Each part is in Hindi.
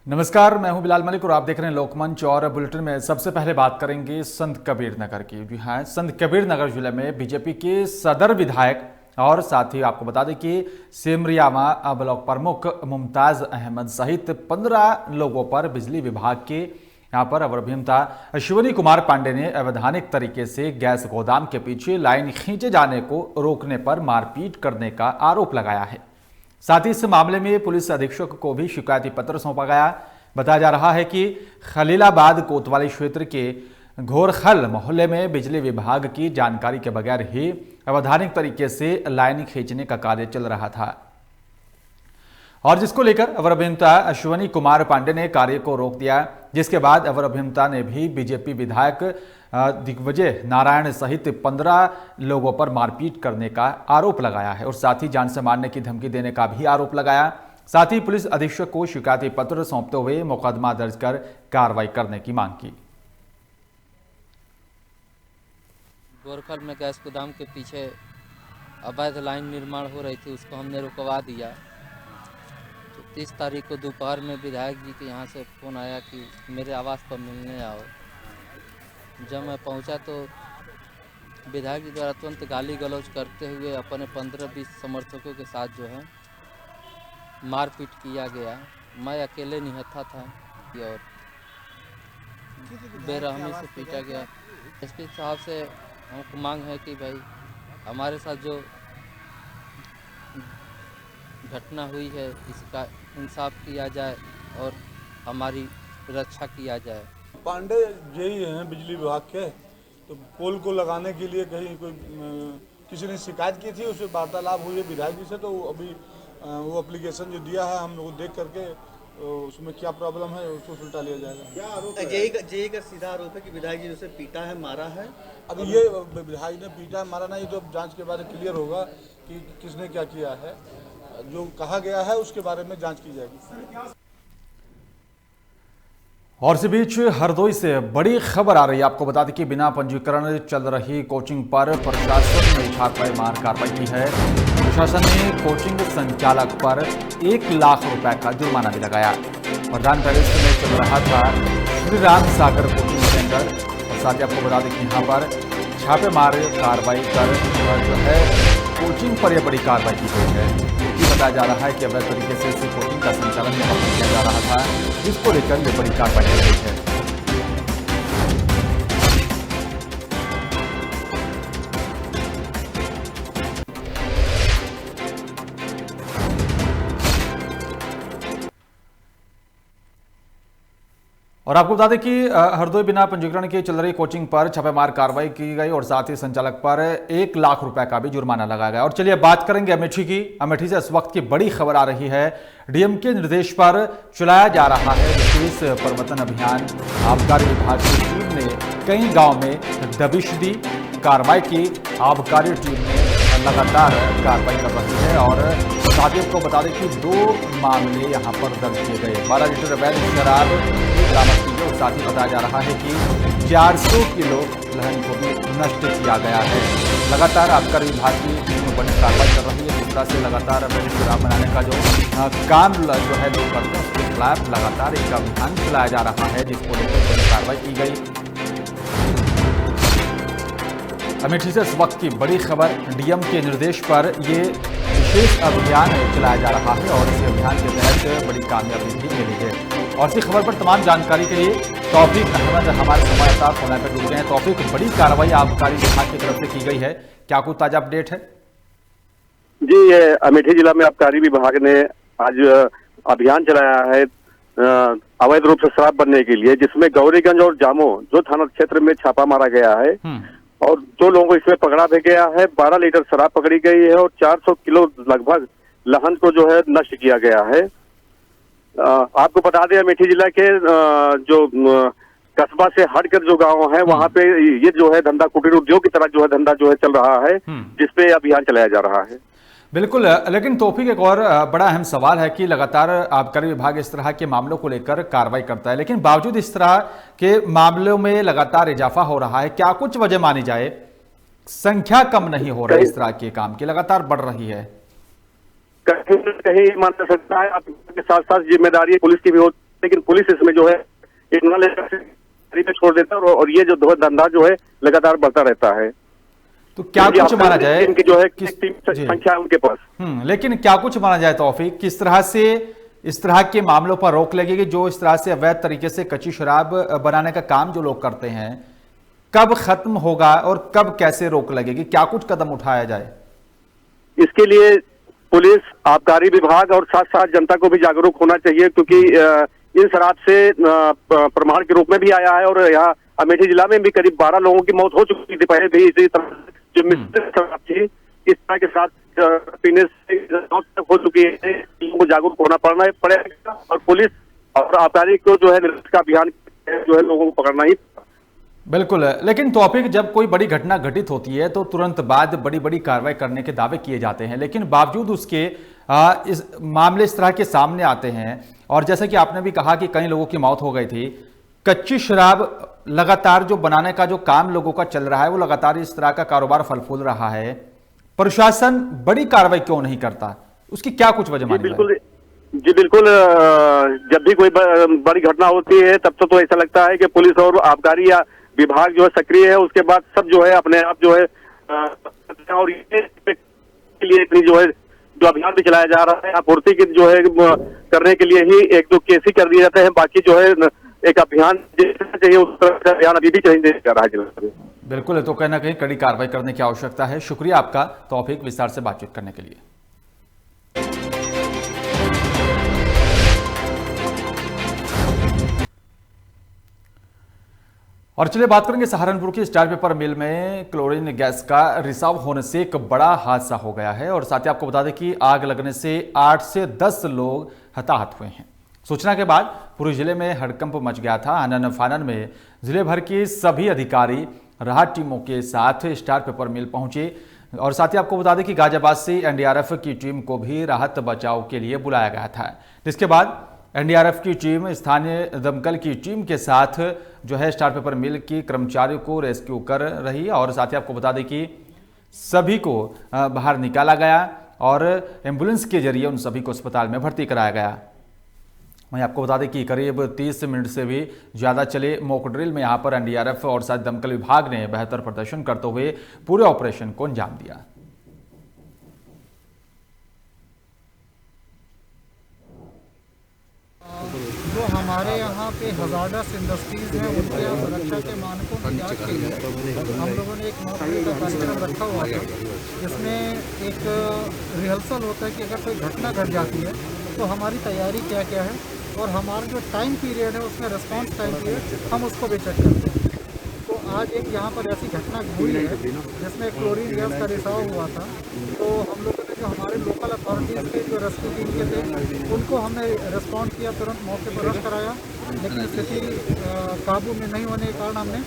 नमस्कार, मैं हूं बिलाल मलिक और आप देख रहे हैं लोकमंच। और बुलेटिन में सबसे पहले बात करेंगे संत कबीर नगर की। जी हाँ, संत कबीर नगर जिले में बीजेपी के सदर विधायक और साथ ही आपको बता दें कि सिमरियामा ब्लॉक प्रमुख मुमताज अहमद सहित 15 लोगों पर बिजली विभाग के यहाँ पर अवर अभियंता अश्विनी कुमार पांडे ने अवैधानिक तरीके से गैस गोदाम के पीछे लाइन खींचे जाने को रोकने पर मारपीट करने का आरोप लगाया है। साथ ही इस मामले में पुलिस अधीक्षक को भी शिकायती पत्र सौंपा गया। बताया जा रहा है कि खलीलाबाद कोतवाली क्षेत्र के घोरखल मोहल्ले में बिजली विभाग की जानकारी के बगैर ही अवैधानिक तरीके से लाइन खींचने का कार्य चल रहा था, और जिसको लेकर अवर अभियंता अश्विनी कुमार पांडे ने कार्य को रोक दिया। जिसके बाद अवर अभियंता ने भी बीजेपी विधायक दिग्विजय नारायण सहित 15 लोगों पर मारपीट करने का आरोप लगाया है और साथ ही जान से मारने की धमकी देने का भी आरोप लगाया। साथ ही पुलिस अधीक्षक को शिकायती पत्र सौंपते हुए मुकदमा दर्ज कर कार्रवाई करने की मांग की। गोरखल में गैस गोदाम के पीछे अवैध लाइन निर्माण हो रही थी, उसको हमने रुकवा दिया। तो 30 तारीख को दोपहर में विधायक जी के यहाँ से फ़ोन आया कि मेरे आवास पर मिलने आओ। जब मैं पहुँचा तो विधायक जी द्वारा तुरंत गाली गलौज करते हुए अपने 15-20 समर्थकों के साथ जो है मारपीट किया गया। मैं अकेले निहत्था था और बेरहमी से पीटा गया। एसपी साहब से हमको मांग है कि भाई हमारे साथ जो घटना हुई है इसका इंसाफ किया जाए और हमारी रक्षा किया जाए। पांडे यही हैं बिजली विभाग के, तो पोल को लगाने के लिए कहीं कोई किसी ने शिकायत की थी, उससे वार्तालाप हुई है विधायक जी से। तो अभी वो एप्लीकेशन जो दिया है हम लोग देख करके उसमें क्या प्रॉब्लम है उसको सुलटा लिया जाएगा। क्या आरोप है? जेई का सीधा आरोप है कि विधायक जी उसे पीटा है, मारा है। अब ये विधायक ने पीटा मारा ना, ये तो जांच के बाद क्लियर होगा कि किसने क्या किया है। जो कहा गया है उसके बारे में जांच की जाएगी। और इस बीच हरदोई से बड़ी खबर आ रही है। आपको बता दें कि बिना पंजीकरण चल रही कोचिंग पर प्रशासन ने छापेमार कार्रवाई की है। प्रशासन ने कोचिंग संचालक पर 1 लाख रुपए का जुर्माना भी लगाया। प्रधान पैलेस में चल रहा था श्री राम सागर कोचिंग सेंटर। और साथ ही आपको बता दें कि यहाँ पर छापेमार कार्रवाई कर जो है कोचिंग पर यह बड़ी कार्रवाई की गई है। बताया जा रहा है कि अवैध तरीके से इस कोचिंग का संचालन किया जा रहा था, जिसको लेकर ये बड़ी कार्रवाई की गई है। और आपको बता दें कि हरदोई बिना पंजीकरण के चल रही कोचिंग पर छापेमार कार्रवाई की गई और साथ ही संचालक पर 1 लाख रुपए का भी जुर्माना लगाया गया। और चलिए बात करेंगे अमेठी की। अमेठी से इस वक्त की बड़ी खबर आ रही है। डीएम के निर्देश पर चलाया जा रहा है विशेष प्रवर्तन अभियान। आबकारी विभाग की टीम ने कई गाँव में दबिश दी, कार्रवाई की। आबकारी टीम ने लगातार कार्रवाई कर रही है और साथ ही आपको बता दें कि 2 मामले यहाँ पर दर्ज किए गए। 12 लीटर अवैध शराब बरामद की गई। साथ ही बताया जा रहा है कि 400 किलो लहन को भी नष्ट किया गया है। लगातार आबकारी विभाग की टीम बड़ी कार्रवाई कर रही है। जिस तरह से लगातार अवैध शराब बनाने का जो काम जो है लोग करते हैं उसके खिलाफ लगातार एक अभियान चलाया जा रहा है, जिसको लेकर बड़ी कार्रवाई की गई। अमेठी से इस वक्त की बड़ी खबर। डीएम के निर्देश पर ये विशेष अभियान चलाया जा रहा है और इस अभियान के तहत बड़ी कामयाबी भी मिली है। और इसी खबर पर तमाम जानकारी के लिए तौफीक अहमद हमारे संवाददाता फोन पर जुड़ गए हैं। तौफीक, बड़ी कार्रवाई आबकारी विभाग की तरफ से की गई है, क्या कोई ताजा अपडेट है? जी, अमेठी जिला में आबकारी विभाग ने आज अभियान चलाया है अवैध रूप से शराब बनने के लिए, जिसमें गौरीगंज और जामो जो थाना क्षेत्र में छापा मारा गया है और 2 लोगों को इसमें पकड़ा भी गया है। 12 लीटर शराब पकड़ी गई है और 400 किलो लगभग लहन को जो है नष्ट किया गया है। आपको बता दें अमेठी जिला के जो कस्बा से हटकर जो गांव है वहां पे ये जो है धंधा कुटीर उद्योग की तरह जो है धंधा जो है चल रहा है, जिसपे अभियान चलाया जा रहा है। बिल्कुल, लेकिन तौफीक एक और बड़ा अहम सवाल है कि लगातार आबकारी विभाग इस तरह के मामलों को लेकर कार्रवाई करता है, लेकिन बावजूद इस तरह के मामलों में लगातार इजाफा हो रहा है। क्या कुछ वजह मानी जाए? संख्या कम नहीं हो रही, इस तरह के काम की लगातार बढ़ रही है। कहीं न कहीं मान सकता है आपके साथ साथ जिम्मेदारी पुलिस की भी लेकिन पुलिस इसमें जो है एक न लेकर छोड़ देता है और ये जो धंधा जो है लगातार बढ़ता रहता है। तो क्या कुछ माना जाए इनकी जो है किस संख्या है उनके पास। लेकिन क्या कुछ माना जाए तौफीक, किस तरह से इस तरह के मामलों पर रोक लगेगी जो इस तरह से अवैध तरीके से कच्ची शराब बनाने का काम जो लोग करते हैं, कब खत्म होगा और कब कैसे रोक लगेगी, क्या कुछ कदम उठाया जाए? इसके लिए पुलिस, आबकारी विभाग और साथ साथ जनता को भी जागरूक होना चाहिए, क्योंकि इन शराब से प्रमाण के रूप में भी आया है और यहाँ अमेठी जिला में भी करीब 12 लोगों की मौत हो चुकी थी पहले भी इसी तरह जो मिश्रित शराब थी इस तरह के साथ पीने से हो चुकी है। लोगों को जागरूक होना पड़ेगा और पुलिस और आबकारी को जो है निरंतर का अभियान जो है लोगों को पकड़ना ही। बिल्कुल, लेकिन टॉपिक जब कोई बड़ी घटना घटित होती है तो तुरंत बाद बड़ी बड़ी कार्रवाई करने के दावे किए जाते हैं, लेकिन बावजूद उसके इस मामले इस तरह के सामने आते हैं। और जैसे कि आपने भी कहा कि कई लोगों की मौत हो गई थी, कच्ची शराब लगातार जो बनाने का जो काम लोगों का चल रहा है वो लगातार इस तरह का कारोबार फल फूल रहा है, प्रशासन बड़ी कार्रवाई क्यों नहीं करता, उसकी क्या कुछ वजह मानी जाए? जी बिल्कुल, जब भी कोई बड़ी घटना होती है तब तो ऐसा लगता है कि पुलिस और आबकारी या विभाग जो है सक्रिय है, उसके बाद सब जो है अपने आप जो है और ये लिए इतनी जो है जो अभियान भी चलाया जा रहा है आपूर्ति की जो है करने के लिए ही 1-2 केस ही कर दिए जाते हैं, बाकी जो है एक अभियान चाहिए उस तरह का अभियान अभी भी चाहिए जा रहा है जिला में। बिल्कुल, तो कहीं ना कहीं कड़ी कार्रवाई करने की आवश्यकता है। शुक्रिया आपका तौफीक विस्तार से बातचीत करने के लिए। और चलिए बात करेंगे सहारनपुर की स्टार पेपर मिल में क्लोरीन गैस का रिसाव होने से एक बड़ा हादसा हो गया है और साथ ही आपको बता दें कि आग लगने से 8 से 10 लोग हताहत हुए हैं। सूचना के बाद पूरे जिले में हड़कंप मच गया था। आनन फानन में जिले भर के सभी अधिकारी राहत टीमों के साथ स्टार पेपर मिल पहुंचे और साथ ही आपको बता दें कि गाजियाबाद से एनडीआरएफ की टीम को भी राहत बचाव के लिए बुलाया गया था, जिसके बाद एनडीआरएफ की टीम स्थानीय दमकल की टीम के साथ जो है स्टार पेपर मिल की कर्मचारियों को रेस्क्यू कर रही है और साथ ही आपको बता दें कि सभी को बाहर निकाला गया और एम्बुलेंस के जरिए उन सभी को अस्पताल में भर्ती कराया गया। वहीं आपको बता दें कि करीब 30 मिनट से भी ज़्यादा चले मॉक ड्रिल में यहाँ पर एनडीआरएफ और साथ दमकल विभाग ने बेहतर प्रदर्शन करते हुए पूरे ऑपरेशन को अंजाम दिया। जो हमारे यहाँ पे हजार्डस इंडस्ट्रीज हैं उनके यहाँ सुरक्षा के मानकों की जांच के लिए हम लोगों ने एक मॉक ड्रिल का कार्यक्रम रखा हुआ था, जिसमें एक रिहर्सल होता है कि अगर कोई घटना घट जाती है तो हमारी तैयारी क्या क्या है और हमारा जो टाइम पीरियड है उसमें रिस्पांस टाइम पीरियड हम उसको भी चेक करते हैं। तो आज एक यहाँ पर ऐसी घटना हुई है जिसमें क्लोरीन गैस का रिसाव हुआ था, तो हम लोगों ने जो हमारे लोकल अथॉरिटीज़ के जो रेस्क्यू टीम के थे उनको हमने रिस्पॉन्ड किया, तुरंत मौके पर रश कराया, लेकिन स्थिति काबू में नहीं होने के कारण हमने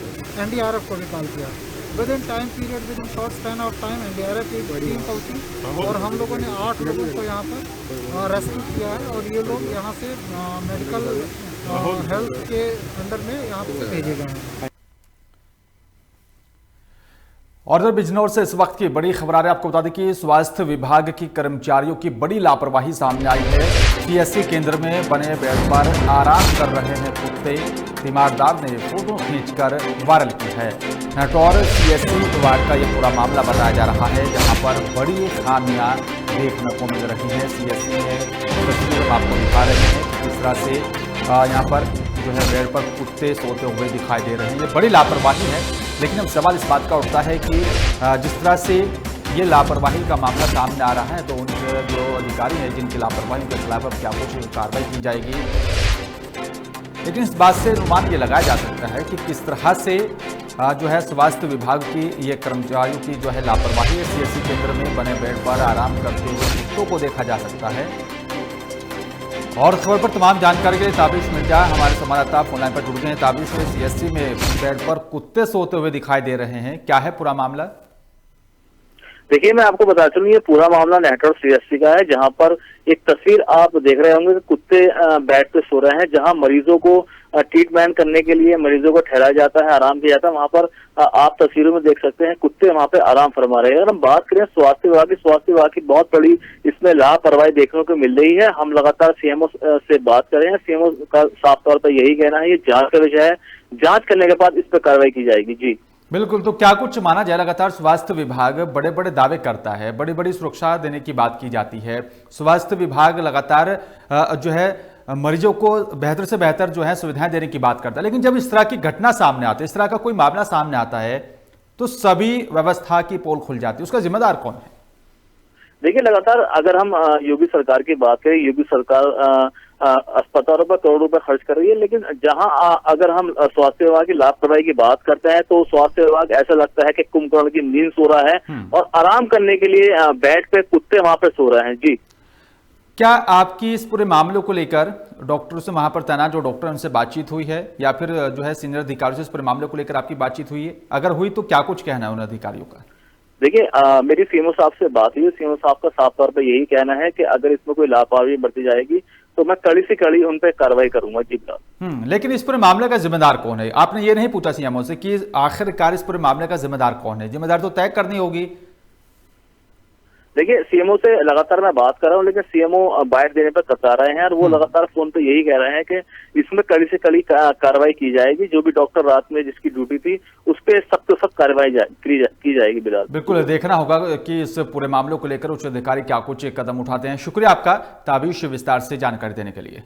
एनडीआरएफ को भी कॉल किया। With in time period, with in short span of time NDRF की टीम पहुंची और हम लोगों ने 8 लोगों को यहाँ पर रेस्क्यू किया है और ये लोग यहाँ से मेडिकल हेल्थ के अंडर में यहाँ पर भेजे गए हैं। और इधर बिजनौर से इस वक्त की बड़ी खबर आ रही है। आपको बता दें कि स्वास्थ्य विभाग की कर्मचारियों की बड़ी लापरवाही सामने आई है। पीएससी केंद्र में बने बेड पर आराम कर रहे हैं कुत्ते, तीमारदार ने फोटो खींचकर वायरल की है। नटौर सीएससी वार्ड का यह पूरा मामला बताया जा रहा है, जहां पर बड़ी खामियां देखने को मिल रही है। सीएससी में तस्वीर आपको दिखा रहे हैं कि किस तरह से यहाँ पर जो है बेड पर कुत्ते सोते हुए दिखाई दे रहे हैं। ये बड़ी लापरवाही है, लेकिन अब सवाल इस बात का उठता है कि जिस तरह से ये लापरवाही का मामला सामने आ रहा है तो उनके जो अधिकारी हैं जिनकी लापरवाही के खिलाफ अब क्या कुछ कार्रवाई की जाएगी। लेकिन इस बात से अनुमान ये लगाया जा सकता है कि किस तरह से जो है स्वास्थ्य विभाग की ये कर्मचारियों की जो है लापरवाही है। सीएससी केंद्र में बने बेड पर आराम करते हुए कुत्तों को देखा जा सकता है। और खबर पर तमाम जानकारी के लिए ताबिश मिर्जा हमारे संवाददाता फोनलाइन पर जुड़ गए हैं। ताबिश, सीएससी में बेड पर कुत्ते सोते हुए दिखाई दे रहे हैं, क्या है पूरा मामला? देखिए, मैं आपको बता चलूं, ये पूरा मामला नेटवर्क सीएससी का है, जहां पर एक तस्वीर आप देख रहे होंगे कि कुत्ते बेड पे सो रहे हैं, जहां मरीजों को ट्रीटमेंट करने के लिए मरीजों को ठहराया जाता है, आराम किया जाता है। वहाँ पर आप तस्वीरों में देख सकते हैं कुत्ते वहाँ पे आराम फरमा रहे हैं। अगर हम बात करें स्वास्थ्य विभाग की बहुत बड़ी इसमें लापरवाही देखने को मिल रही है। हम लगातार सीएमओ से बात कर रहे हैं, सीएमओ का साफ तौर पर यही कहना है ये जांच का विषय है, जांच करने के बाद इस पर कार्रवाई की जाएगी। जी बिल्कुल, तो क्या कुछ माना जाए, लगातार स्वास्थ्य विभाग बड़े बड़े दावे करता है, बड़ी बड़ी सुरक्षा देने की बात की जाती है, स्वास्थ्य विभाग लगातार जो है मरीजों को बेहतर से बेहतर जो है सुविधाएं देने की बात करता है, लेकिन जब इस तरह की घटना सामने आती है, इस तरह का कोई मामला सामने आता है तो सभी व्यवस्था की पोल खुल जाती है, उसका जिम्मेदार कौन है? देखिए, लगातार अगर हम योगी सरकार की बात करें, योगी सरकार अस्पतालों पर करोड़ों रुपए खर्च कर रही है, लेकिन जहां अगर हम स्वास्थ्य विभाग की लापरवाही की बात करते हैं तो स्वास्थ्य विभाग ऐसा लगता है कि कुंभकर्ण की नींद सो रहा है और आराम करने के लिए बेड पे कुत्ते वहां पे सो रहे हैं। जी, क्या आपकी इस पूरे मामले को लेकर डॉक्टरों से, वहां पर तैनात जो डॉक्टर उनसे बातचीत हुई है या फिर जो है सीनियर अधिकारियों से इस पूरे मामले को लेकर आपकी बातचीत हुई है? अगर हुई तो क्या कुछ कहना है उन अधिकारियों का? देखिए, मेरी सीएमओ साहब से बात हुई, सीएमओ साहब का साफ तौर पर यही कहना है कि अगर इसमें कोई लापरवाही बरती जाएगी तो मैं कड़ी से कड़ी उन पर कार्रवाई करूंगा। जी लेकिन इस पूरे मामले का जिम्मेदार कौन है? आपने ये नहीं पूछा सीएमओ से कि आखिरकार इस पूरे मामले का जिम्मेदार कौन है? जिम्मेदार तो तय करनी होगी। देखिए, सीएमओ से लगातार मैं बात कर रहा हूँ, लेकिन सीएमओ बाइट देने पर कतरा रहे हैं और वो लगातार फोन पे यही कह रहे हैं कि इसमें कड़ी से कड़ी कार्रवाई की जाएगी। जो भी डॉक्टर रात में जिसकी ड्यूटी थी उस पर सख्त सख्त कार्रवाई की जाएगी। बिलाल, बिल्कुल देखना होगा कि इस पूरे मामले को लेकर उच्च अधिकारी क्या कुछ कदम उठाते हैं। शुक्रिया आपका ताबिश विस्तार से जानकारी देने के लिए।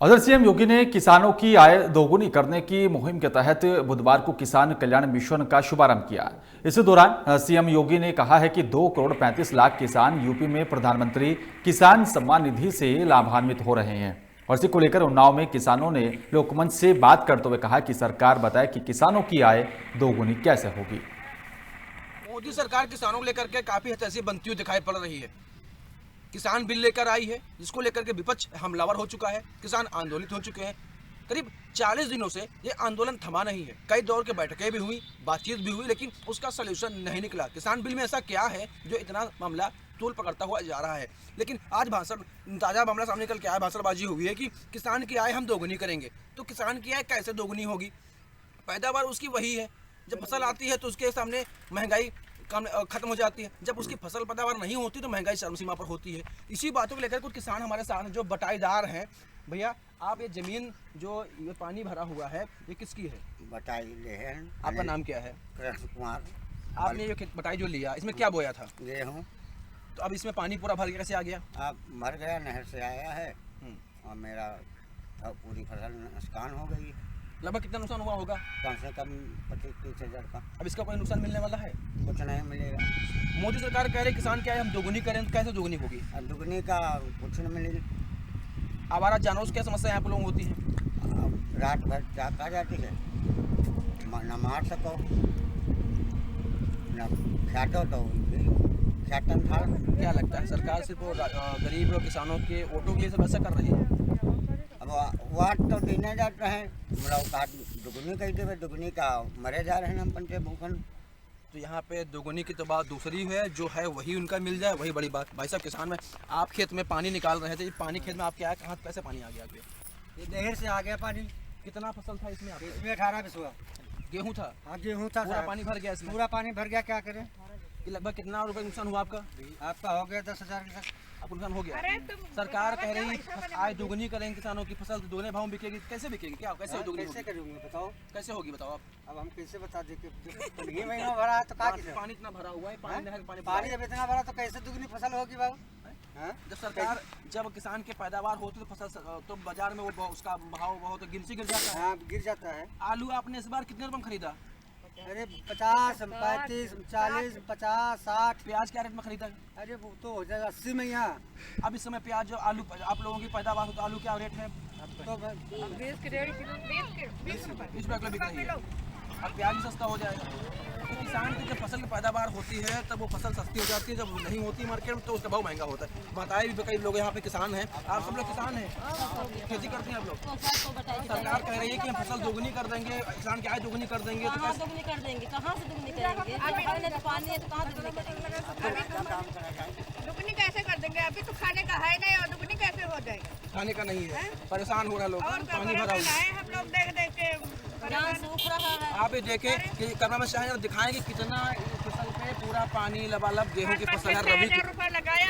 उधर सीएम योगी ने किसानों की आय दोगुनी करने की मुहिम के तहत बुधवार को किसान कल्याण मिशन का शुभारंभ किया। इस दौरान सीएम योगी ने कहा है कि 2 करोड़ 35 लाख किसान यूपी में प्रधानमंत्री किसान सम्मान निधि से लाभान्वित हो रहे हैं। और इसी को लेकर उन्नाव में किसानों ने लोकमंच से बात करते हुए कहा कि सरकार बताए कि किसानों की आय दोगुनी कैसे होगी। मोदी सरकार किसानों को लेकर के काफी हताशी बनती हुई दिखाई पड़ रही है। किसान बिल लेकर आई है जिसको लेकर के विपक्ष हमलावर हो चुका है, किसान आंदोलित हो चुके हैं। करीब 40 दिनों से ये आंदोलन थमा नहीं है। कई दौर के बैठकें भी हुई, बातचीत भी हुई, लेकिन उसका सलूशन नहीं निकला। किसान बिल में ऐसा क्या है जो इतना मामला तूल पकड़ता हुआ जा रहा है? लेकिन आज ताजा मामला सामने निकल के आया, भाषणबाजी हुई है कि किसान की आय हम दोगुनी करेंगे। तो किसान की आय कैसे दोगुनी होगी? पैदावार उसकी वही है, जब फसल आती है तो उसके सामने महंगाई खत्म हो जाती है, जब उसकी फसल पैदावार नहीं होती तो महंगाई चरम सीमा पर होती है। इसी बातों को लेकर कुछ किसान हमारे साथ जो बटाईदार हैं। भैया, आप ये जमीन जो ये पानी भरा हुआ है ये किसकी है? बटाई ले है। आपका नाम क्या है? कृष्ण कुमार। आपने ये बटाई जो लिया इसमें क्या बोया था? गेहूँ। तो अब इसमें पानी पूरा भर के कैसे आ गया? अब भर गया, नहर से आया है और मेरा पूरी फसल नुकसान हो गई। लगभग कितना नुकसान हुआ होगा? कम से कम 25-30 हज़ार का। अब इसका कोई नुकसान मिलने वाला है? कुछ नहीं मिलेगा। मोदी सरकार कह रही किसान क्या है हम दोगुनी करें, तो कैसे दोगुनी होगी? दुगनी का कुछ नहीं मिलेगी। आवारा जानवरों से क्या समस्या यहाँ पर लोगों होती है? रात भर जाग जाती है, न मार सको न खाटो तो खाटन था। क्या लगता है सरकार सिर्फ गरीब और किसानों के वोटों के लिए सब ऐसा कर रही है? अब वाट तो देने जाते हैं, दुगुनी कही थे, दुगुनी का मरे जा रहे हैं हम पंचे भूखन। तो यहाँ पे दोगुनी की तो बात दूसरी है, जो है वही उनका मिल जाए वही बड़ी बात। भाई साहब, किसान में आप खेत में पानी निकाल रहे थे, ये पानी खेत में आपके आया कहाँ, कैसे पानी आ गया? ये नहर से आ गया पानी। कितना फसल था इसमें? इसमें 18 बिस्वा गेहूँ था। हाँ, गेहूँ था। पूरा पानी भर गया इसमें? पूरा पानी भर गया, क्या करें? ये लगभग कितना रुपए नुकसान हुआ आपका? आपका हो गया 10,000 का। आपको नुकसान हो गया। सरकार कह रही आय दोगुनी करेंगे, किसानों की फसल दोगुने भाव में बिकेगी। कैसे बिकेगी? क्या कैसे दोगुनी कैसे करेंगे बताओ? कैसे होगी बताओ आप? अब हम कैसे बता दें कि ये महीना भरा है तो पानी इतना भरा हुआ है, पानी जब इतना भरा तो कैसे दुगनी फसल होगी बाबू? जब सरकार जब किसान की पैदावार होती तो फसल तो बाजार में वो उसका भाव बहुत गिर जाता है। गिर जाता है। आलू आपने इस बार कितने रुपए में खरीदा? अरे 50, 35, 40, 50, 60। प्याज क्या रेट में खरीदा? अरे वो तो हो जाएगा 80 में यहाँ। अब इस समय प्याज जो आलू आप लोगों की पैदावार हो तो आलू क्या रेट है? तो 20 रुपये किलो बिक रही है। अब प्याज भी सस्ता हो जाएगा। किसान की जब फसल की पैदावार होती है तब वो फसल सस्ती हो जाती है, जब नहीं होती मार्केट में तो उसका भाव महंगा होता है। माताएं भी, कई लोग यहाँ पे किसान हैं, आप सब लोग किसान हैं, खेती करते हैं आप लोग। सरकार कह रही है कि हम फसल दोगुनी कर देंगे, किसान की आय दोगुनी कर देंगे, तो कैसे दोगुनी कर देंगे? कहाँ से दोगुनी करेंगे? पानी है तो कहाँ दोगुनी करेंगे? दुगनी कैसे कर देंगे? अभी तो खाने का है नहीं और दुगनी कैसे हो जाएगा? खाने का नहीं है, परेशान हो रहा है लोग, पानी भरा हुआ है। हम लोग देख देख के सूख रहा है। आप ये देखे कि करना में चाहेंगे तो दिखाएं कि कितना फसल पे पूरा पानी लबालब। गेहूं की फसल है,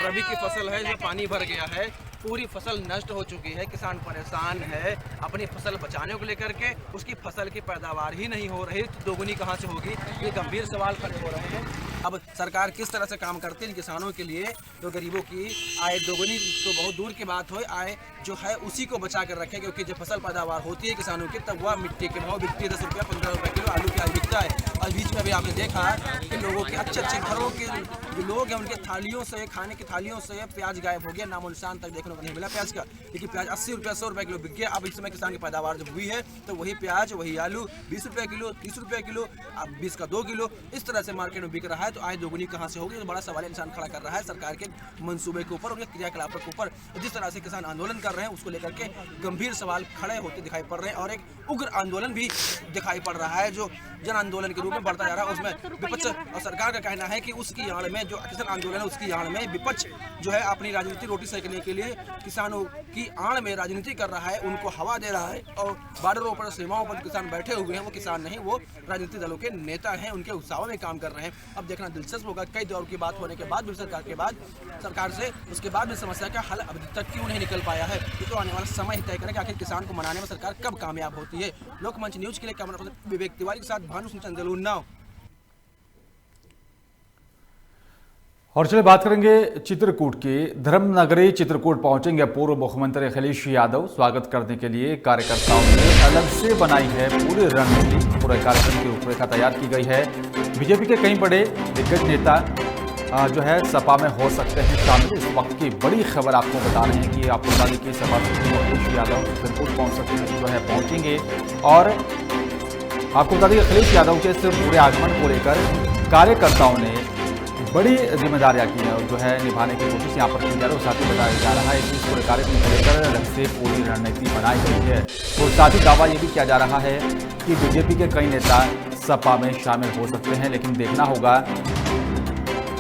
रबी की फसल है, जो पानी भर गया है, पूरी फसल नष्ट हो चुकी है, किसान परेशान है अपनी फसल बचाने को लेकर के। उसकी फसल की पैदावार ही नहीं हो रही तो दोगुनी कहाँ से होगी? ये गंभीर सवाल खड़े हो रहे हैं। अब सरकार किस तरह से काम करती है किसानों के लिए, तो गरीबों की आय दोगुनी तो बहुत दूर की बात हो, आय जो है उसी को बचा कर रखें, क्योंकि जब फसल पैदावार होती है किसानों की तब वह मिट्टी के भाव बिकती है 10 रुपया 15 रुपये किलो आलू प्याज बिकता है। और बीच में भी आपने देखा कि लोगों के अच्छे अच्छे घरों के जो लोग हैं उनके थालियों से, खाने की थालियों से प्याज गायब हो गया, नामो निशान तक देखने को नहीं मिला प्याज का। क्योंकि प्याज 80 रुपये 100 रुपये किलो बिक गया। अब इस समय किसान की पैदावार जब हुई है तो वही प्याज वही आलू 20 रुपये किलो 30 रुपये किलो, अब 20 का 2 किलो इस तरह से मार्केट में बिक रहा है। तो आय दोगुनी कहाँ से होगी? तो बड़ा सवाल इंसान खड़ा कर रहा है सरकार के मंसूबे के ऊपर, उनके क्रियाकलापों के ऊपर। जिस तरह से किसान आंदोलन कर रहे हैं उसको लेकर के गंभीर सवाल खड़े होते दिखाई पड़ रहे हैं, और एक उग्र आंदोलन भी दिखाई पड़ रहा है जो जन आंदोलन के रूप में बढ़ता जा रहा है। उसमें विपक्ष और सरकार का कहना है कि उसकी आड़ में जो किसान आंदोलन है उसकी आड़ में विपक्ष जो है अपनी राजनीति रोटी सेकने के लिए किसानों की आड़ में राजनीति कर रहा है, उनको हवा दे रहा है। और बॉर्डरों पर सीमाओं पर किसान बैठे हुए हैं, वो किसान नहीं, वो राजनीतिक दलों के नेता हैं, उनके उत्साह में काम कर रहे हैं। अब देखना दिलचस्प होगा कई दौर की बात होने के बाद भी सरकार से उसके बाद भी समस्या का हल अभी तक क्यों नहीं निकल पाया है। तो आने वाला समय ही तय करेगा आखिर किसान को मनाने में सरकार कब कामयाब होती है। लोकमंच न्यूज के लिए कैमरा पर्सन विवेक तिवारी के साथ भानु सिंह चंदेल, उन्नाव। और चलिए बात करेंगे चित्रकूट की। धर्मनगरी चित्रकूट पहुंचेंगे पूर्व मुख्यमंत्री अखिलेश यादव। स्वागत करने के लिए कार्यकर्ताओं ने अलग से बनाई है पूरी रणनीति। पूरे कार्यक्रम की रूपरेखा तैयार की गई है। बीजेपी के कई बड़े दिग्गज नेता जो है सपा में हो सकते हैं शामिल। इस वक्त की बड़ी खबर आपको बता रहे हैं कि आपको बता दें कि सपा प्रमुख अखिलेश यादव चित्रकूट पहुंचेंगे और आपको बता दें अखिलेश यादव के इस पूरे आगमन को लेकर कार्यकर्ताओं ने बड़ी जिम्मेदारियां की है और जो है निभाने की कोशिश यहाँ पर की जा रही है। साथ ही बताया जा रहा है कि इस पूरे कार्यक्रम को लेकर अलग से पूरी रणनीति बनाई गई है। और साथ ही दावा ये भी किया जा रहा है कि बीजेपी के कई नेता सपा में शामिल हो सकते हैं, लेकिन देखना होगा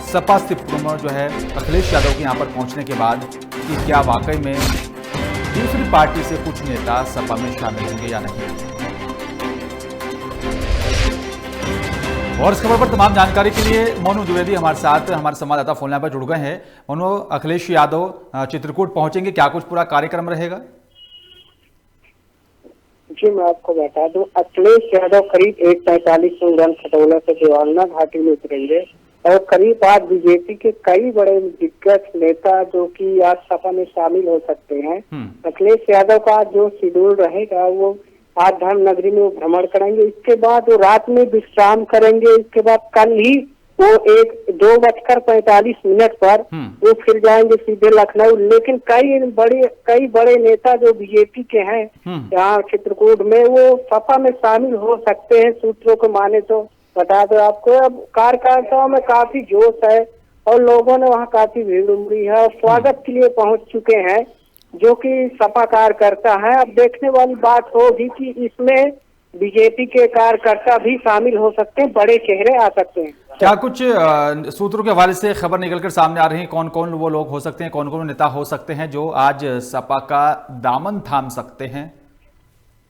सपा से प्रमुख जो है अखिलेश यादव के यहाँ पर पहुँचने के बाद कि क्या वाकई में दूसरी पार्टी से कुछ नेता सपा में शामिल होंगे या नहीं। और इस खबर पर तमाम जानकारी के लिए मोनू द्विवेदी हमारे साथ हमारे संवाददाता फोन लाइन पर जुड़ गए हैं। मोनू, अखिलेश यादव चित्रकूट पहुंचेंगे, क्या कुछ पूरा कार्यक्रम रहेगा? जी मैं आपको बता दूं, अखिलेश यादव करीब 1:45 में रन खटोला से देवालना घाटी में उतरेंगे और करीब आज बीजेपी के कई बड़े दिग्गज नेता जो कि आज सपा में शामिल हो सकते हैं। अखिलेश यादव का जो शेड्यूल रहेगा वो आज धर्मनगरी में वो भ्रमण करेंगे, इसके बाद वो रात में विश्राम करेंगे, इसके बाद कल ही वो 2:45 पर वो फिर जाएंगे सीधे लखनऊ। लेकिन कई बड़े नेता जो बीजेपी के हैं यहाँ चित्रकूट में वो सपा में शामिल हो सकते हैं सूत्रों को माने तो। बता दो आपको, अब कार्यकर्ताओं में काफी जोश है और लोगों ने वहाँ काफी भीड़ उमड़ी है और स्वागत के लिए पहुंच चुके हैं जो कि सपा कार्यकर्ता है। अब देखने वाली बात होगी कि इसमें बीजेपी के कार्यकर्ता भी शामिल हो सकते हैं, बड़े चेहरे आ सकते हैं। क्या कुछ सूत्रों के हवाले से खबर निकलकर सामने आ रही है? कौन कौन वो लोग हो सकते हैं, कौन कौन नेता हो सकते हैं जो आज सपा का दामन थाम सकते हैं?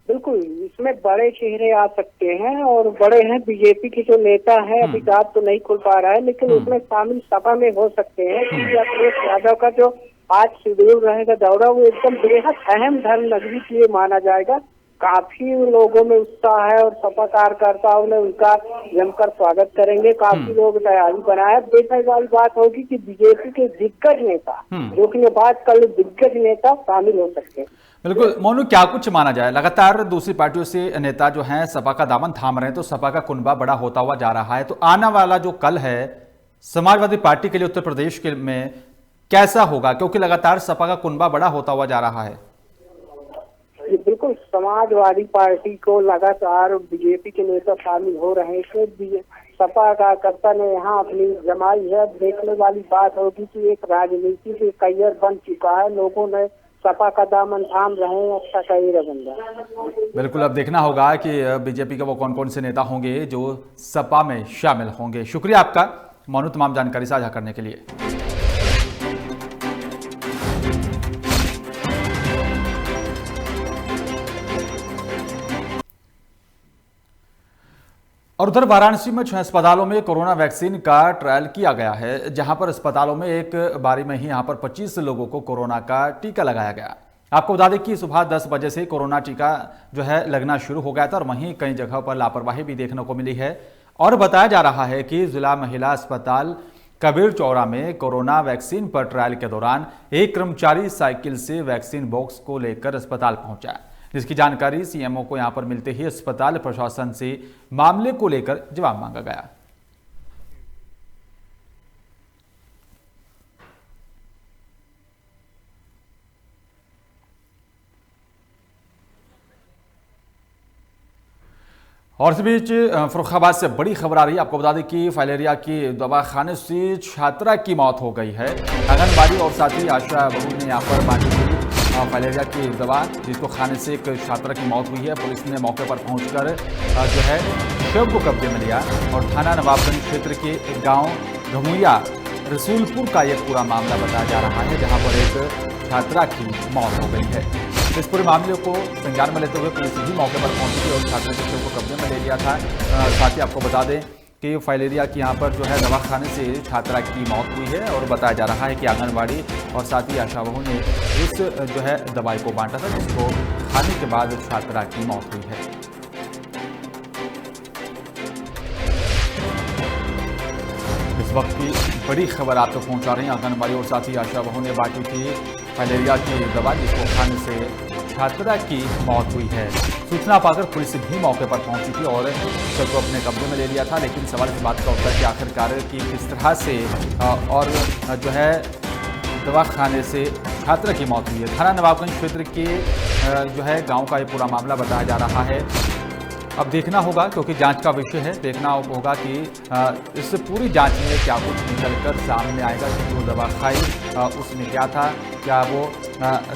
बिल्कुल, इसमें बड़े चेहरे आ सकते हैं और बड़े हैं बीजेपी के जो नेता है। अभी बात तो नहीं खुल पा रहा है लेकिन उसमें शामिल सपा में हो सकते हैं क्योंकि अखिलेश यादव का जो आज शेड्यूल रहेगा दौरा वो एकदम बेहद अहम धर्मनगरी के लिए माना जाएगा। काफी लोगों में उत्साह है और सपा कार्यकर्ताओं ने उनका जमकर स्वागत करेंगे। काफी लोग तैयारी बनाए। देखने वाली बात होगी कि बीजेपी के दिग्गज नेता जो कि ये बात कर दिग्गज नेता शामिल हो सकते हैं। बिल्कुल मोनू, क्या कुछ माना जाए? लगातार दूसरी पार्टियों से नेता जो हैं सपा का दामन थाम रहे हैं तो सपा का कुनबा बड़ा होता हुआ जा रहा है। तो आने वाला जो कल है समाजवादी पार्टी के लिए उत्तर प्रदेश के में कैसा होगा, क्योंकि लगातार सपा का कुनबा बड़ा होता हुआ जा रहा है? बिल्कुल, समाजवादी पार्टी को लगातार बीजेपी के नेता शामिल हो रहे हैं। सपा कार्यकर्ता ने यहाँ अपनी जमाई है। देखने वाली बात होगी कि एक राजनीति के कैरियर बन चुका है, लोगों ने सपा का दामन थाम रहे हैं, अच्छा कैरियर बन गया। बिल्कुल, अब देखना होगा कि बीजेपी के वो कौन कौन से नेता होंगे जो सपा में शामिल होंगे। शुक्रिया आपका मोनू तमाम जानकारी साझा करने के लिए। और उधर वाराणसी में 6 अस्पतालों में कोरोना वैक्सीन का ट्रायल किया गया है, जहां पर अस्पतालों में एक बारी में ही यहां पर 25 लोगों को कोरोना का टीका लगाया गया। आपको बता दें कि सुबह 10 बजे से कोरोना टीका जो है लगना शुरू हो गया था और वहीं कई जगह पर लापरवाही भी देखने को मिली है। और बताया जा रहा है कि जिला महिला अस्पताल कबीर चौरा में कोरोना वैक्सीन पर ट्रायल के दौरान एक कर्मचारी साइकिल से वैक्सीन बॉक्स को लेकर अस्पताल पहुंचा, जिसकी जानकारी सीएमओ को यहां पर मिलते ही अस्पताल प्रशासन से मामले को लेकर जवाब मांगा गया। और इस बीच फर्रुखाबाद से बड़ी खबर आ रही है। आपको बता दें कि फाइलेरिया की दवा खाने से छात्रा की मौत हो गई है। आंगनबाड़ी और साथ ही आशा बहू ने यहाँ पर बांटी थी फाइलेरिया की दवा, जिसको खाने से एक छात्रा की मौत हुई है। पुलिस ने मौके पर पहुंचकर जो है शव को कब्जे में लिया और थाना नवाबगंज क्षेत्र के गांव घमुइया रसूलपुर का यह पूरा मामला बताया जा रहा है, जहां पर एक छात्रा की मौत हो गई है। इस पूरे मामले को संज्ञान में लेते हुए पुलिस भी मौके पर पहुंची थी और छात्रा के शव को कब्जे में ले लिया था। साथ ही आपको बता दें कि फाइलेरिया की यहाँ पर जो है दवा खाने से छात्रा की मौत हुई है और बताया जा रहा है कि आंगनबाड़ी और साथ ही आशा बहू ने इस जो है दवाई को बांटा था, जिसको खाने के बाद छात्रा की मौत हुई है। इस वक्त की बड़ी खबर आप तक पहुंचा रही हैं। आंगनबाड़ी और साथ ही आशा बहू ने बांटी थी फाइलेरिया की दवा, जिसको खाने से छात्रा की मौत हुई है। सूचना पाकर पुलिस भी मौके पर पहुंची थी और शव को अपने कब्जे में ले लिया था। लेकिन सवाल इस बात का उठता है कि आखिरकार की किस तरह से और जो है दवा खाने से छात्रा की मौत हुई है। थाना नवाबगंज क्षेत्र के जो है गांव का ये पूरा मामला बताया जा रहा है। अब देखना होगा, क्योंकि जांच का विषय है, देखना होगा कि इस पूरी जांच में क्या कुछ निकलकर सामने आएगा कि जो दवा खाई उसमें क्या था, क्या वो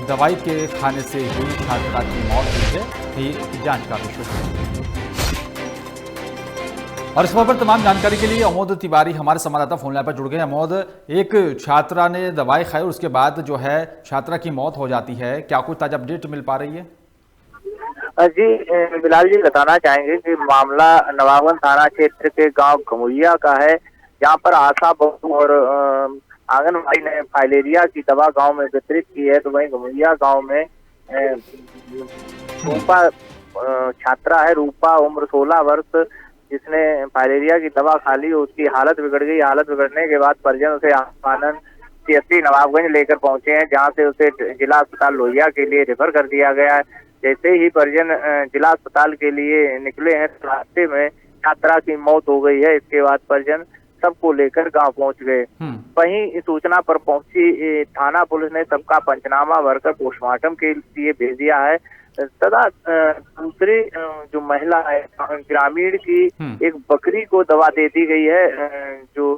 दवाई के खाने से ही छात्रा की मौत हुई है, ये जांच का विषय है। और इस पर तमाम जानकारी के लिए अमोद तिवारी हमारे संवाददाता फोन लाइन पर जुड़ गए। अमोद, एक छात्रा ने दवाई खाई और उसके बाद जो है छात्रा की मौत हो जाती है, क्या कुछ ताजा अपडेट मिल पा रही है? जी बिलाल जी, बताना चाहेंगे कि मामला नवाबगंज थाना क्षेत्र के गांव घमुइया का है, जहां पर आशा बहू और आंगनबाड़ी ने फाइलेरिया की दवा गांव में वितरित की है। तो वहीं घमुइया गांव में रूपा छात्रा है, रूपा उम्र 16 वर्ष, जिसने फाइलेरिया की दवा खा ली। उसकी हालत बिगड़ गई। हालत बिगड़ने के बाद परिजन उसे आनंद CSC नवाबगंज लेकर पहुंचे हैं, जहां से उसे जिला अस्पताल लोहिया के लिए रेफर कर दिया गया है। जैसे ही परिजन जिला अस्पताल के लिए निकले हैं, रास्ते में छात्रा की मौत हो गई है। इसके बाद परिजन सबको लेकर गांव पहुंच गए। वहीं सूचना पर पहुंची थाना पुलिस ने सबका पंचनामा भरकर पोस्टमार्टम के लिए भेज दिया है। तथा दूसरी जो महिला है ग्रामीण की, एक बकरी को दवा दे दी गई है जो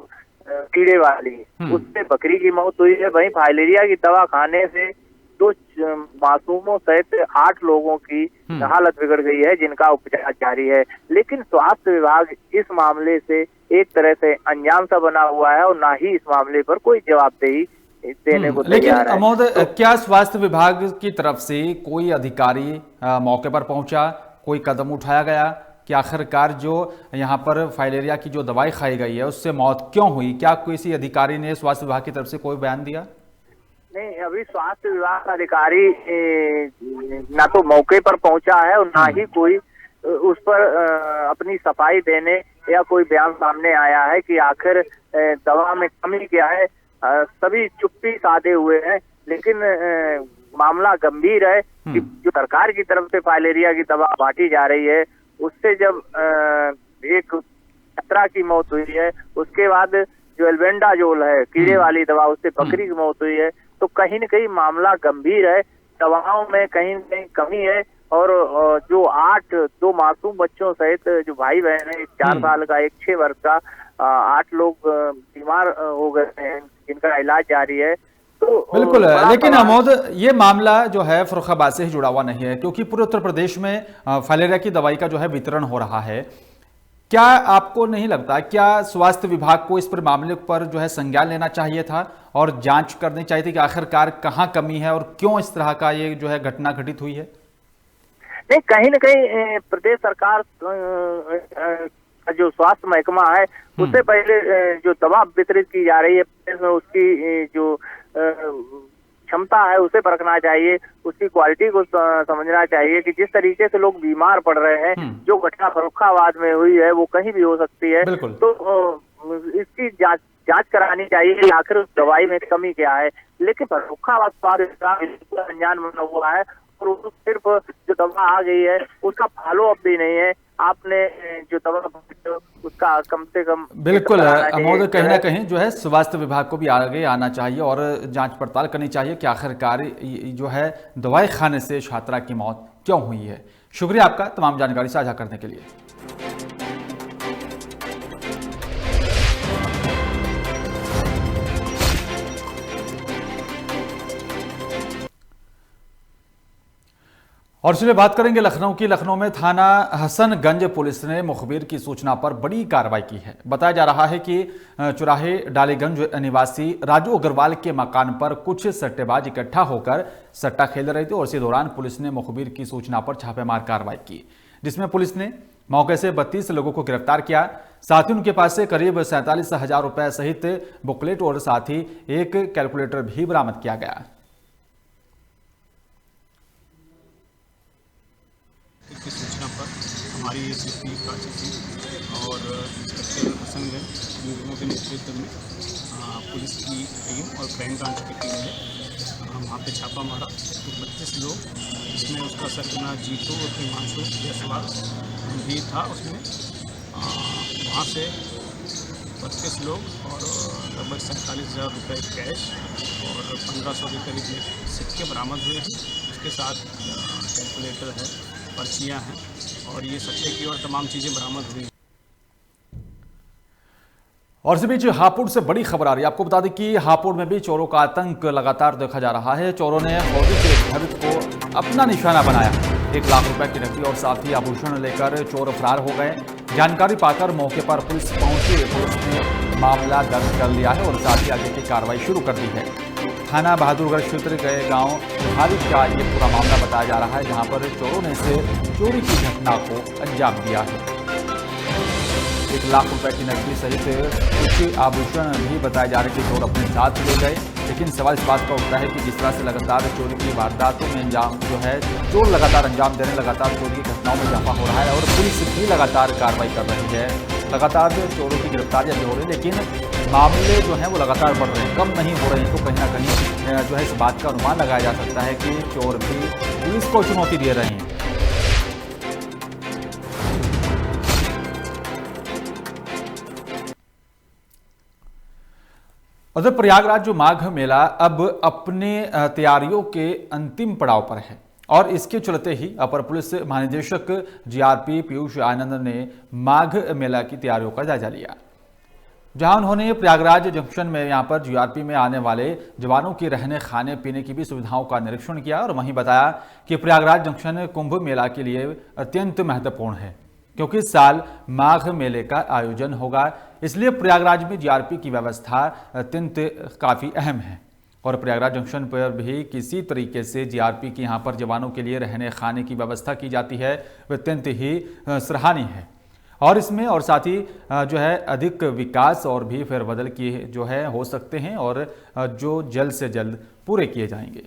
कीड़े वाली, उससे बकरी की मौत हुई है। वहीं फाइलेरिया की दवा खाने से 2 मासूमों सहित 8 लोगों की हालत बिगड़ गई है, जिनका उपचार जारी है। लेकिन स्वास्थ्य विभाग इस मामले से एक तरह से अनजान सा बना हुआ है और ना ही इस मामले पर कोई जवाबदेही देने को तैयार है। अमोद, क्या स्वास्थ्य विभाग की तरफ से कोई अधिकारी मौके पर पहुंचा, कोई कदम उठाया गया कि आखिरकार जो यहाँ पर फाइलेरिया की जो दवाई खाई गई है उससे मौत क्यों हुई? क्या किसी अधिकारी ने स्वास्थ्य विभाग की तरफ से कोई बयान दिया? नहीं, अभी स्वास्थ्य विभाग का अधिकारी ना तो मौके पर पहुंचा है और ना ही कोई उस पर अपनी सफाई देने या कोई बयान सामने आया है कि आखिर दवा में कमी क्या है। सभी चुप्पी साधे हुए हैं। लेकिन मामला गंभीर है कि जो सरकार की तरफ से फाइलेरिया की दवा बांटी जा रही है, उससे जब एक छात्रा की मौत हुई है, उसके बाद जो एल्बेंडाजोल है कीड़े वाली दवा, उससे बकरी की मौत हुई है, तो कहीं न कहीं मामला गंभीर है। दवाओं में कहीं न कहीं कमी है और जो 2 मासूम बच्चों सहित जो भाई बहन है, 4 साल का, एक 6 वर्ष का, 8 लोग बीमार हो गए हैं जिनका इलाज जारी है। तो बिल्कुल, लेकिन अमोद ये मामला जो है फर्रुखाबाद से ही जुड़ा हुआ नहीं है, क्योंकि पूरे उत्तर प्रदेश में फाइलेरिया की दवाई का जो है वितरण हो रहा है। क्या आपको नहीं लगता, क्या स्वास्थ्य विभाग को इस पर मामले पर जो है संज्ञान लेना चाहिए था और जांच करनी चाहिए थी कि आखिरकार कहाँ कमी है और क्यों इस तरह का ये जो है घटना घटित हुई है? नहीं, कहीं न कहीं प्रदेश सरकार का जो स्वास्थ्य महकमा है उससे पहले जो दवा वितरित की जा रही है उसकी जो क्षमता है उसे परखना चाहिए, उसकी क्वालिटी को समझना चाहिए कि जिस तरीके से लोग बीमार पड़ रहे हैं, जो घटना फर्रुखाबाद में हुई है वो कहीं भी हो सकती है। तो इसकी जांच करानी चाहिए कि आखिर उस दवाई में कमी क्या है। लेकिन फर्रुखाबाद स्वास्थ्य अनजान बना हुआ है और सिर्फ जो दवा आ गई है उसका फॉलो अप भी नहीं है। आपने जो दवा उसका कम से कम बिल्कुल अमोद, कहीं ना कहीं जो है स्वास्थ्य विभाग को भी आगे आना चाहिए और जांच पड़ताल करनी चाहिए कि आखिरकार जो है दवाई खाने से छात्रा की मौत क्यों हुई है। शुक्रिया आपका तमाम जानकारी साझा करने के लिए। और चलिए बात करेंगे लखनऊ की। लखनऊ में थाना हसनगंज पुलिस ने मुखबिर की सूचना पर बड़ी कार्रवाई की है। बताया जा रहा है कि चौराहे डालीगंज निवासी राजू अग्रवाल के मकान पर कुछ सट्टेबाज इकट्ठा होकर सट्टा खेल रहे थे और इसी दौरान पुलिस ने मुखबिर की सूचना पर छापेमार कार्रवाई की, जिसमें पुलिस ने मौके से 32 लोगों को गिरफ्तार किया। साथ ही उनके पास से करीब 47,000 रुपए सहित बुकलेट और साथ ही एक कैलकुलेटर भी बरामद किया गया। की सूचना पर हमारी एसीपी प्राची सिंह और इंस्पेक्टर हसनगंज के नेतृत्व में पुलिस की टीम और क्राइम ब्रांच की टीम ने वहाँ पे छापा मारा। तो 32 लोग, जिसमें उसका सरगना जीतो और हिमांशु जायसवाल भी था उसमें। वहाँ से 32 लोग और लगभग 47,000 रुपये कैश और 1500 के करीब सिक्के बरामद हुए हैं। उसके साथ कैलकुलेटर है, पर्चियाँ हैं और ये सट्टे की और तमाम चीज़ें बरामद हुई। और इसी बीच हापुड़ से बड़ी खबर आ रही है। आपको बता दें कि हापुड़ में भी चोरों का आतंक लगातार देखा जा रहा है। चोरों ने फौजी के घर को अपना निशाना बनाया। 1 लाख रुपए की नकदी और साथ ही आभूषण लेकर चोर फरार हो गए। जानकारी पाकर मौके पर पुलिस पहुंची। पुलिस ने मामला दर्ज कर लिया है और साथ ही आगे की कार्रवाई शुरू कर दी है। थाना बहादुरगढ़ क्षेत्र गए गांव भारी का ये पूरा मामला बताया जा रहा है, जहां पर चोरों ने से चोरी की घटना को अंजाम दिया है। 1 लाख रुपए की नकदी सहित कुछ आभूषण भी बताए जा रहे कि चोर अपने साथ ले गए। लेकिन सवाल इस बात का उठता है कि जिस तरह से लगातार चोरी की वारदातों में अंजाम जो है चोर लगातार अंजाम देने, लगातार चोरी की घटनाओं में इजाफा हो रहा है और पुलिस भी लगातार कार्रवाई कर रही है। लगातार चोरों की गिरफ्तारियां भी हो रही है, लेकिन मामले जो हैं वो लगातार बढ़ रहे हैं, कम नहीं हो रहे हैं। तो कहीं ना कहीं जो है इस बात का अनुमान लगाया जा सकता है कि चोर भी पुलिस को चुनौती दे रहे हैं। उधर प्रयागराज जो माघ मेला अब अपने तैयारियों के अंतिम पड़ाव पर है और इसके चलते ही अपर पुलिस महानिदेशक जीआरपी पीयूष आनंद ने माघ मेला की तैयारियों का जायजा लिया, जहां उन्होंने प्रयागराज जंक्शन में यहां पर जीआरपी में आने वाले जवानों के रहने खाने पीने की भी सुविधाओं का निरीक्षण किया और वहीं बताया कि प्रयागराज जंक्शन कुंभ मेला के लिए अत्यंत महत्वपूर्ण है, क्योंकि इस साल माघ मेले का आयोजन होगा। इसलिए प्रयागराज में जीआरपी की व्यवस्था अत्यंत काफ़ी अहम है और प्रयागराज जंक्शन पर भी किसी तरीके से जीआरपी की यहाँ पर जवानों के लिए रहने खाने की व्यवस्था की जाती है, वह अत्यंत ही सराहनीय है। और इसमें और साथ ही जो है अधिक विकास और भी फेरबदल किए जो है हो सकते हैं और जो जल्द से जल्द पूरे किए जाएंगे।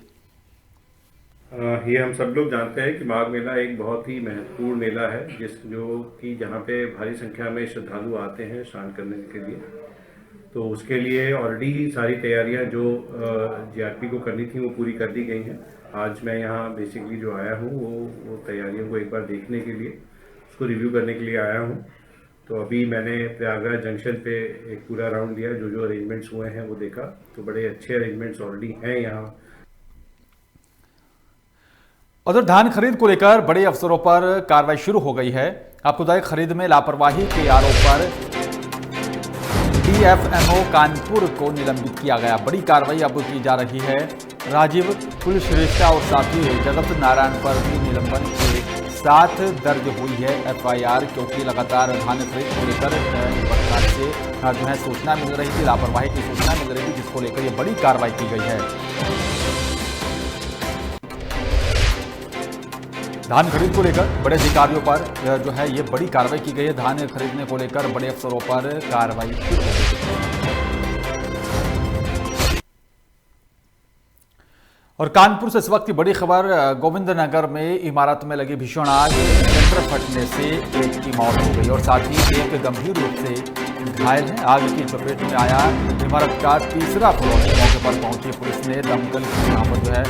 ये हम सब लोग जानते हैं कि माघ मेला एक बहुत ही महत्वपूर्ण मेला है, जो कि जहाँ पे भारी संख्या में श्रद्धालु आते हैं स्नान करने के लिए। तो उसके लिए ऑलरेडी सारी तैयारियां जो जीआरपी को करनी थी वो पूरी कर दी गई हैं। आज मैं यहाँ बेसिकली जो आया हूँ वो तैयारियों को एक बार देखने के लिए, उसको रिव्यू करने के लिए आया हूँ। तो अभी मैंने प्रयागराज जंक्शन पे एक पूरा राउंड दिया, जो अरेंजमेंट्स हुए हैं वो देखा, तो बड़े अच्छे अरेंजमेंट्स ऑलरेडी हैं यहाँ। उधर धान खरीद को लेकर बड़े अफसरों पर कार्रवाई शुरू हो गई है। आपको बता दें, खरीद में लापरवाही के आरोप पर डीएफएमओ कानपुर को निलंबित किया गया। बड़ी कार्रवाई अब की जा रही है। राजीव कुलश्रेष्ठा और साथी जगत नारायण पर भी निलंबन के साथ दर्ज हुई है एफआईआर, क्योंकि लगातार धान खरीद को लेकर सरकार से जो है सूचना मिल रही थी, लापरवाही की सूचना मिल रही थी, जिसको लेकर ये बड़ी कार्रवाई की गई है। धान खरीद को लेकर बड़े अधिकारियों पर जो है ये बड़ी कार्रवाई की गई है। धान खरीदने को लेकर बड़े अफसरों पर कार्रवाई शुरू हो गई है। और कानपुर से इस वक्त की बड़ी खबर, गोविंद नगर में इमारत में लगी भीषण आग, सिलेंडर फटने से एक की मौत हो गई और साथ ही एक गंभीर रूप से घायल है। आग की चपेट में आया इमारत का तीसरा फ्लोर। मौके पर पहुंची पुलिस ने दमकल की यहाँ पर जो है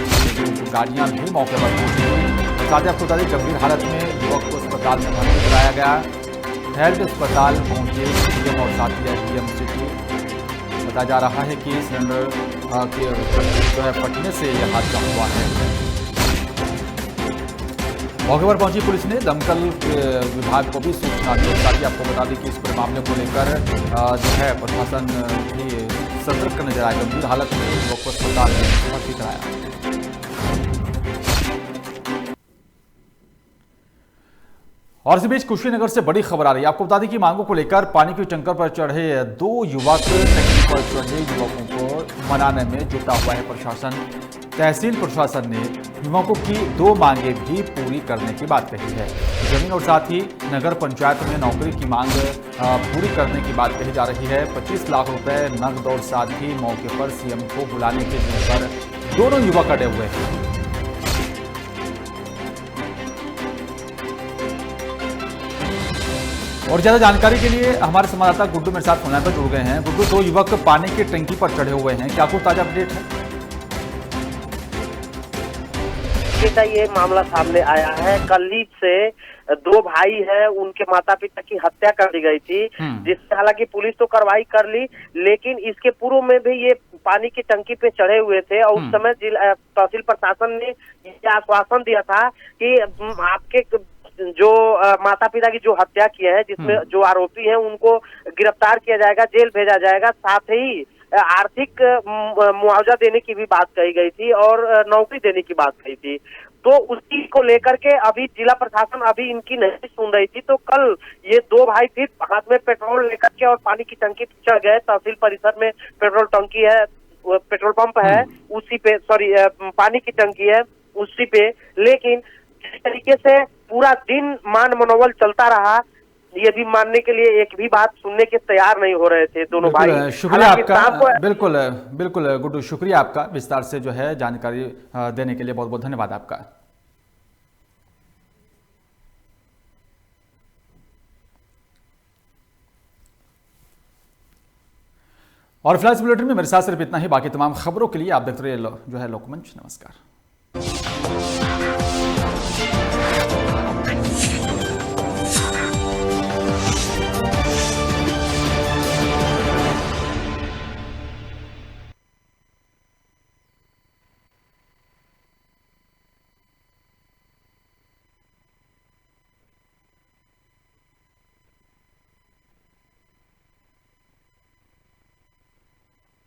गाड़ियां भी मौके पर पहुंची। साथ ही आपको बता दें, गंभीर हालत में युवक को अस्पताल में भर्ती कराया गया। हेल्थ अस्पताल पहुंचे डीएम और साथी डीएमसी। बताया जा रहा है कि सिलेंडर के जो है फटने से यह हादसा हुआ है। मौके पर पहुंची पुलिस ने दमकल विभाग को भी सूचना दी। साथ ही आपको बता दें कि इस पूरे मामले को लेकर जो है प्रशासन भी सतर्क नजर आया। गंभीर हालत में युवक को अस्पताल में भर्ती कराया। और इस बीच कुशीनगर से बड़ी खबर आ रही है। आपको बता दें कि मांगों को लेकर पानी की टंकर पर चढ़े दो युवक, टंकी पर चढ़े युवकों को मनाने में जुटा हुआ है प्रशासन। तहसील प्रशासन ने युवकों की दो मांगे भी पूरी करने की बात कही है। जमीन और साथ ही नगर पंचायत में नौकरी की मांग पूरी करने की बात कही जा रही है। 25 लाख रुपए नकद और साथ ही मौके पर सीएम को बुलाने के पर दोनों युवक अड़े हुए हैं। और ज्यादा जानकारी के लिए हमारे संवाददाता गुड्डू मेरे साथ फोन पर जुड़ गए हैं। गुड्डू, दो युवक पानी की टंकी पर चढ़े हुए हैं, क्या कुछ ताजा अपडेट है? बेटा, ये मामला सामने आया है। कलीब से दो भाई हैं, उनके माता पिता की हत्या कर दी गई थी, जिससे हालांकि पुलिस तो कार्रवाई कर ली, लेकिन इसके पूर्व में भी ये पानी की टंकी पे चढ़े हुए थे और उस समय तहसील प्रशासन ने ये आश्वासन दिया था कि आपके जो माता पिता की जो हत्या किया है, जिसमें जो आरोपी हैं उनको गिरफ्तार किया जाएगा, जेल भेजा जाएगा, साथ ही आर्थिक मुआवजा देने की भी बात कही गई थी और नौकरी देने की बात कही थी। तो उसी को लेकर के अभी जिला प्रशासन अभी इनकी नहीं सुन रही थी। तो कल ये दो भाई फिर हाथ में पेट्रोल लेकर के और पानी की टंकी पे चढ़ गए। तहसील परिसर में पेट्रोल टंकी है, पेट्रोल पंप है, उसी पे पानी की टंकी है उसी पे। लेकिन जिस तरीके से पूरा दिन मान मनोबल चलता रहा, ये भी मानने के लिए एक भी बात सुनने के तैयार नहीं हो रहे थे दोनों भाई। शुक्रिया आपका, बिल्कुल बिल्कुल गुड्डू, शुक्रिया आपका विस्तार से जो है जानकारी देने के लिए। बहुत बहुत धन्यवाद आपका। और फिलहाल इस बुलेटिन में मेरे साथ सिर्फ इतना ही। बाकी तमाम खबरों के लिए आप देखते रहिए जो है लोकमंच। नमस्कार।